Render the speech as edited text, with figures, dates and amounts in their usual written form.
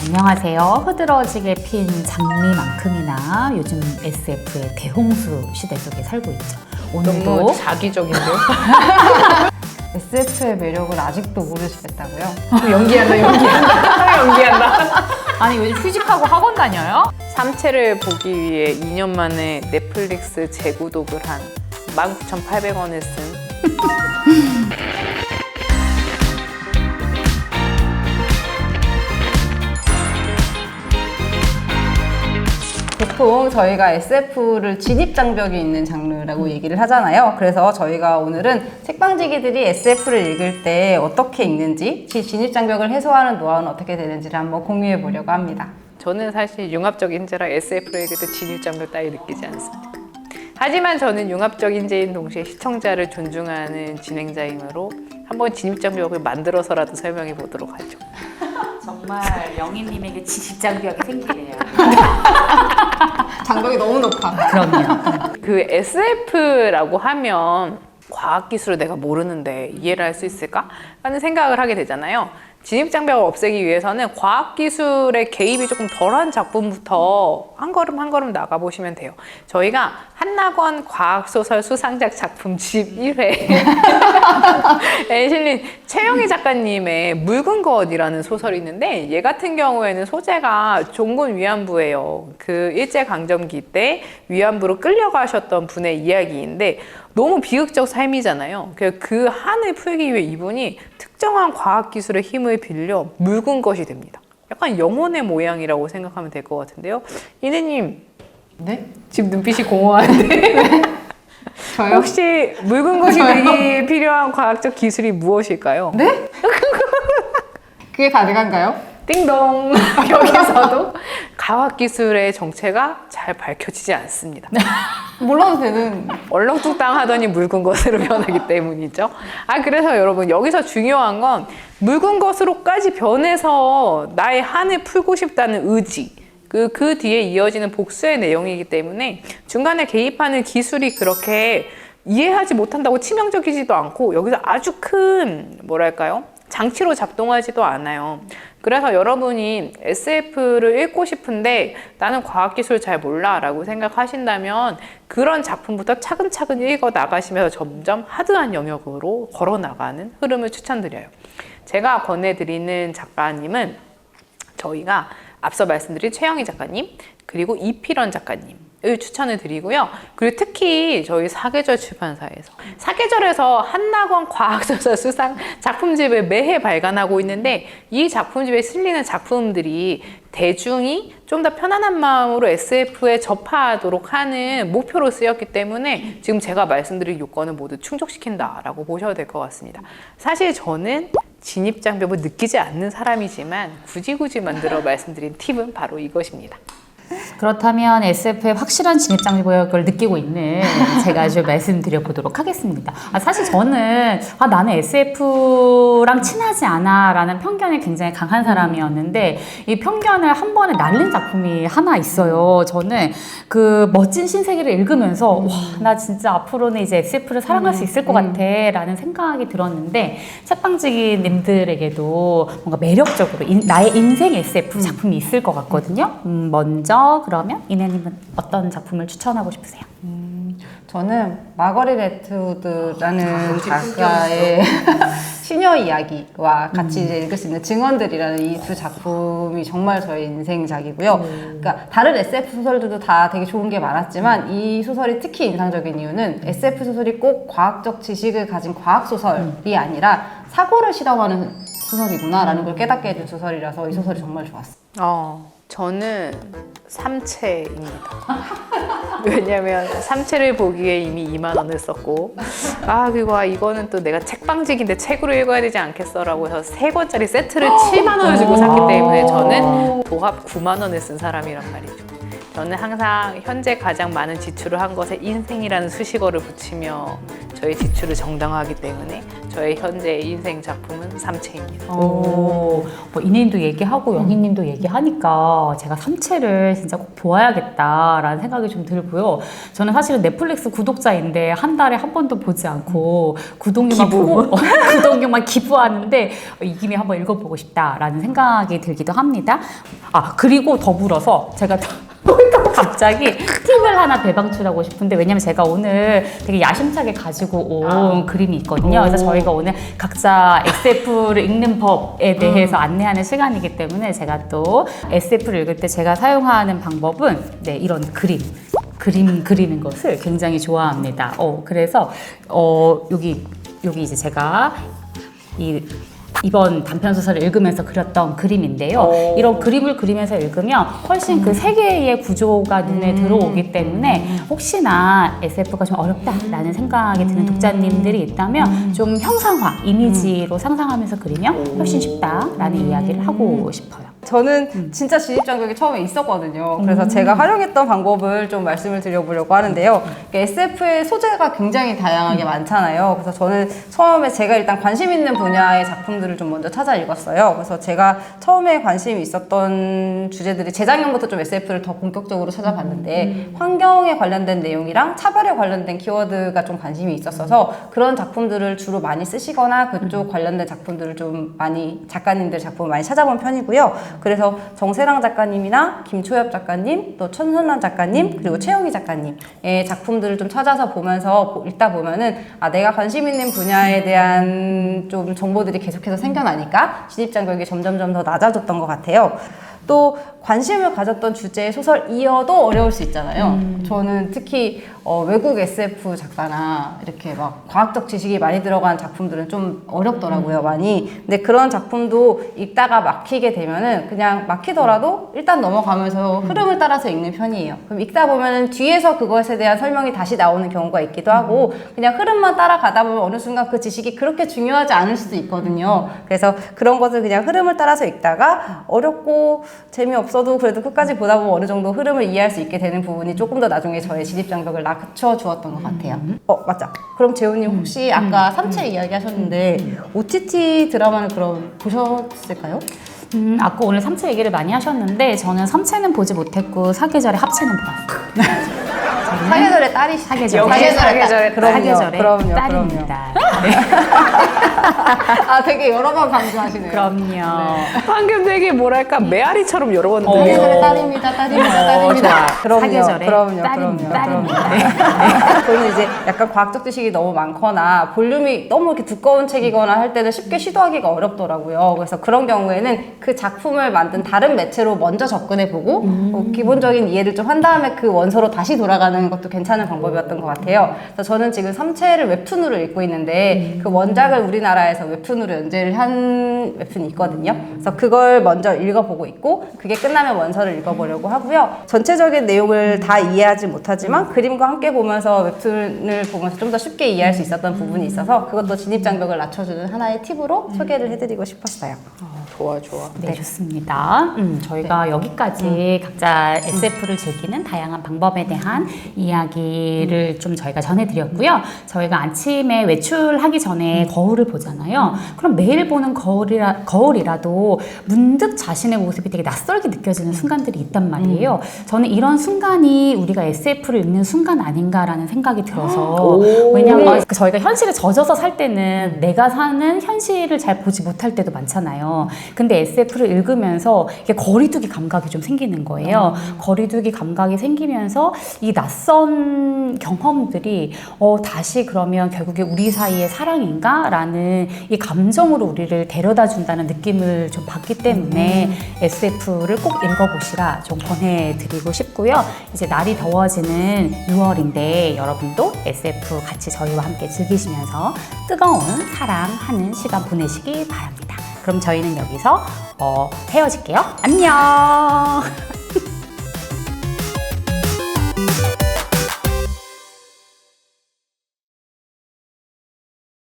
안녕하세요. 흐드러지게 핀 장미만큼이나 요즘 SF의 대홍수 시대 속에 살고 있죠. 오늘도 너무 자기적인데요? SF의 매력을 아직도 모르시겠다고요? 연기한다. 아니 요즘 휴직하고 학원 다녀요? 삼체를 보기 위해 2년 만에 넷플릭스 재구독을 한 19,800원을 쓴 보통 저희가 SF를 진입장벽이 있는 장르라고 얘기를 하잖아요. 그래서 저희가 오늘은 책방지기들이 SF를 읽을 때 어떻게 읽는지, 진입장벽을 해소하는 노하우는 어떻게 되는지를 한번 공유해 보려고 합니다. 저는 사실 융합적 인재라 SF를 읽을 때 진입장벽 따위 느끼지 않습니다. 하지만 저는 융합적 인재인 동시에 시청자를 존중하는 진행자이므로 한번 진입장벽을 만들어서라도 설명해 보도록 하죠. 정말 영희님에게 진입장벽이 생기네요. 장벽이 너무 높아. 그럼요. 그 SF라고 하면 과학기술을 내가 모르는데 이해를 할 수 있을까? 라는 생각을 하게 되잖아요. 진입장벽을 없애기 위해서는 과학기술의 개입이 조금 덜한 작품부터 한 걸음 한 걸음 나가보시면 돼요. 저희가 한낙원 과학소설 수상작 작품집 1회에 실린 최영희 작가님의 묽은 것이라는 소설이 있는데 얘 같은 경우에는 소재가 종군 위안부예요. 그 일제강점기 때 위안부로 끌려가셨던 분의 이야기인데 너무 비극적 삶이잖아요. 그 한을 풀기 위해 이분이 특정한 과학기술의 힘을 빌려 묽은 것이 됩니다. 약간 영혼의 모양이라고 생각하면 될 것 같은데요. 이내님, 네? 지금 눈빛이 공허한데 저요? 혹시 묽은 것이 되기 필요한 과학적 기술이 무엇일까요? 네? 그게 가능한가요? 띵동! 여기서도 과학기술의 정체가 잘 밝혀지지 않습니다. 몰라도 되는. 얼렁뚱땅 하더니 묽은 것으로 변하기 때문이죠. 그래서 여러분 여기서 중요한 건 묽은 것으로까지 변해서 나의 한을 풀고 싶다는 의지, 그 뒤에 이어지는 복수의 내용이기 때문에 중간에 개입하는 기술이 그렇게 이해하지 못한다고 치명적이지도 않고 여기서 아주 큰 뭐랄까요? 장치로 작동하지도 않아요. 그래서 여러분이 SF를 읽고 싶은데 나는 과학기술 잘 몰라 라고 생각하신다면 그런 작품부터 차근차근 읽어 나가시면서 점점 하드한 영역으로 걸어 나가는 흐름을 추천드려요. 제가 권해드리는 작가님은 저희가 앞서 말씀드린 최영희 작가님 그리고 이필원 작가님 을 추천을 드리고요. 그리고 특히 저희 사계절 출판사에서 사계절에서 한낙원 과학소설 수상 작품집을 매해 발간하고 있는데 이 작품집에 실리는 작품들이 대중이 좀 더 편안한 마음으로 SF에 접하도록 하는 목표로 쓰였기 때문에 지금 제가 말씀드린 요건을 모두 충족시킨다라고 보셔도 될 것 같습니다. 사실 저는 진입장벽을 느끼지 않는 사람이지만 굳이 만들어 말씀드린 팁은 바로 이것입니다. 그렇다면 SF의 확실한 진입장벽을 느끼고 있는 제가 좀 말씀드려 보도록 하겠습니다. 사실 저는 나는 SF랑 친하지 않아 라는 편견이 굉장히 강한 사람이었는데 이 편견을 한 번에 날린 작품이 하나 있어요. 저는 그 멋진 신세계를 읽으면서 와, 나 진짜 앞으로는 이제 SF를 사랑할 수 있을 것 같아 라는 생각이 들었는데 책방지기 님들에게도 뭔가 매력적으로 나의 인생 SF 작품이 있을 것 같거든요. 먼저 그러면 이내님은 어떤 작품을 추천하고 싶으세요? 저는 마거릿 애트우드라는 작가의 시녀 이야기와 같이 이제 읽을 수 있는 증언들이라는 이 두 작품이 정말 저의 인생작이고요. 그러니까 다른 SF 소설들도 다 되게 좋은 게 많았지만 이 소설이 특히 인상적인 이유는 SF 소설이 꼭 과학적 지식을 가진 과학 소설이 아니라 사고를 실험하는 소설이구나라는 걸 깨닫게 해준 소설이라서 이 소설이 정말 좋았어요. 저는 삼체입니다. 왜냐면 삼체를 보기에 이미 2만 원을 썼고 그리고 이거는 또 내가 책방직인데 책으로 읽어야 되지 않겠어라고 해서 3권짜리 세트를 7만 원을 주고 샀기 때문에 저는 도합 9만 원을 쓴 사람이란 말이죠. 저는 항상 현재 가장 많은 지출을 한 것에 인생이라는 수식어를 붙이며 저의 지출을 정당화하기 때문에 저의 현재 인생 작품은 삼체입니다. 뭐 이내님도 얘기하고 영희님도 얘기하니까 제가 삼체를 진짜 꼭 보아야겠다라는 생각이 좀 들고요. 저는 사실은 넷플릭스 구독자인데 한 달에 한 번도 보지 않고 구독료만 기부하는데 이 김에 한번 읽어보고 싶다라는 생각이 들기도 합니다. 그리고 더불어서 제가 갑자기 팁을 하나 대방출하고 싶은데, 왜냐면 제가 오늘 되게 야심차게 가지고 온 그림이 있거든요. 그래서 저희가 오늘 각자 SF를 읽는 법에 대해서 안내하는 시간이기 때문에 제가 또 SF를 읽을 때 제가 사용하는 방법은 이런 그림 그리는 것을 굉장히 좋아합니다. 그래서 여기 이제 제가 이번 단편소설을 읽으면서 그렸던 그림인데요. 이런 그림을 그리면서 읽으면 훨씬 그 세계의 구조가 눈에 들어오기 때문에 혹시나 SF가 좀 어렵다라는 생각이 드는 독자님들이 있다면 좀 형상화, 이미지로 상상하면서 그리면 훨씬 쉽다라는 이야기를 하고 싶어요. 저는 진짜 진입장벽이 처음에 있었거든요. 그래서 제가 활용했던 방법을 좀 말씀을 드려보려고 하는데요. SF의 소재가 굉장히 다양하게 많잖아요. 그래서 저는 처음에 제가 일단 관심 있는 분야의 작품들을 좀 먼저 찾아 읽었어요. 그래서 제가 처음에 관심이 있었던 주제들이 재작년부터 좀 SF를 더 본격적으로 찾아봤는데 환경에 관련된 내용이랑 차별에 관련된 키워드가 좀 관심이 있었어서 그런 작품들을 주로 많이 쓰시거나 그쪽 관련된 작품들을 좀 많이 작가님들 작품을 많이 찾아본 편이고요. 그래서 정세랑 작가님이나 김초엽 작가님, 또 천선란 작가님, 그리고 최영희 작가님의 작품들을 좀 찾아서 보면서 읽다 보면은 내가 관심 있는 분야에 대한 좀 정보들이 계속해서 생겨나니까 진입장벽이 점점점 더 낮아졌던 것 같아요. 또 관심을 가졌던 주제의 소설이어도 어려울 수 있잖아요. 저는 특히 외국 SF 작가나 이렇게 막 과학적 지식이 많이 들어간 작품들은 좀 어렵더라고요, 많이. 근데 그런 작품도 읽다가 막히게 되면은 그냥 막히더라도 일단 넘어가면서 흐름을 따라서 읽는 편이에요. 그럼 읽다 보면은 뒤에서 그것에 대한 설명이 다시 나오는 경우가 있기도 하고 그냥 흐름만 따라가다 보면 어느 순간 그 지식이 그렇게 중요하지 않을 수도 있거든요. 그래서 그런 것을 그냥 흐름을 따라서 읽다가 어렵고 재미없어도 그래도 끝까지 보다 보면 어느 정도 흐름을 이해할 수 있게 되는 부분이 조금 더 나중에 저의 진입장벽을 낮춰주었던 것 같아요. 맞아. 그럼 재훈님 혹시 아까 삼체 이야기 하셨는데 OTT 드라마는 그럼 보셨을까요? 아까 오늘 삼체 얘기를 많이 하셨는데 저는 삼체는 보지 못했고 사계절의 합체는 보았어요. 사계절의 딸이 사계절의 그럼요. 딸입니다. 되게 여러 번 강조하시네요. 그럼요. 방금 되게 뭐랄까 메아리처럼 여러 번 사계절의 딸입니다. 사계절의 그럼요. 딸입니다. 저는 이제 약간 과학적 지식이 너무 많거나 볼륨이 너무 이렇게 두꺼운 책이거나 할 때는 쉽게 시도하기가 어렵더라고요. 그래서 그런 경우에는 그 작품을 만든 다른 매체로 먼저 접근해보고 기본적인 이해를 좀 한 다음에 그 원서로 다시 돌아가는 것도 괜찮은 방법이었던 것 같아요. 그래서 저는 지금 삼체를 웹툰으로 읽고 있는데 그 원작을 우리나라에서 웹툰으로 연재를 한 웹툰이 있거든요. 그래서 그걸 먼저 읽어보고 있고 그게 끝나면 원서를 읽어보려고 하고요. 전체적인 내용을 다 이해하지 못하지만 그림과 함께 보면서 웹툰을 보면서 좀 더 쉽게 이해할 수 있었던 부분이 있어서 그것도 진입장벽을 낮춰주는 하나의 팁으로 소개를 해드리고 싶었어요. 좋아. 네, 좋습니다. 저희가 여기까지 각자 SF를 즐기는 다양한 방법에 대한 이야기를 좀 저희가 전해드렸고요. 저희가 아침에 외출하기 전에 거울을 보잖아요. 그럼 매일 보는 거울이라도 문득 자신의 모습이 되게 낯설게 느껴지는 순간들이 있단 말이에요. 저는 이런 순간이 우리가 SF를 읽는 순간 아닌가라는 생각이 들어서 왜냐하면 저희가 현실에 젖어서 살 때는 내가 사는 현실을 잘 보지 못할 때도 많잖아요. 근데 SF를 읽으면서 이게 거리두기 감각이 좀 생기는 거예요. 거리두기 감각이 생기면서 이 낯선 경험들이 다시 그러면 결국에 우리 사이의 사랑인가? 라는 이 감정으로 우리를 데려다 준다는 느낌을 좀 받기 때문에 SF를 꼭 읽어보시라 좀 권해드리고 싶고요. 이제 날이 더워지는 6월인데 여러분도 SF 같이 저희와 함께 즐기시면서 뜨거운 사랑하는 시간 보내시기 바랍니다. 그럼 저희는 여기서 헤어질게요. 안녕!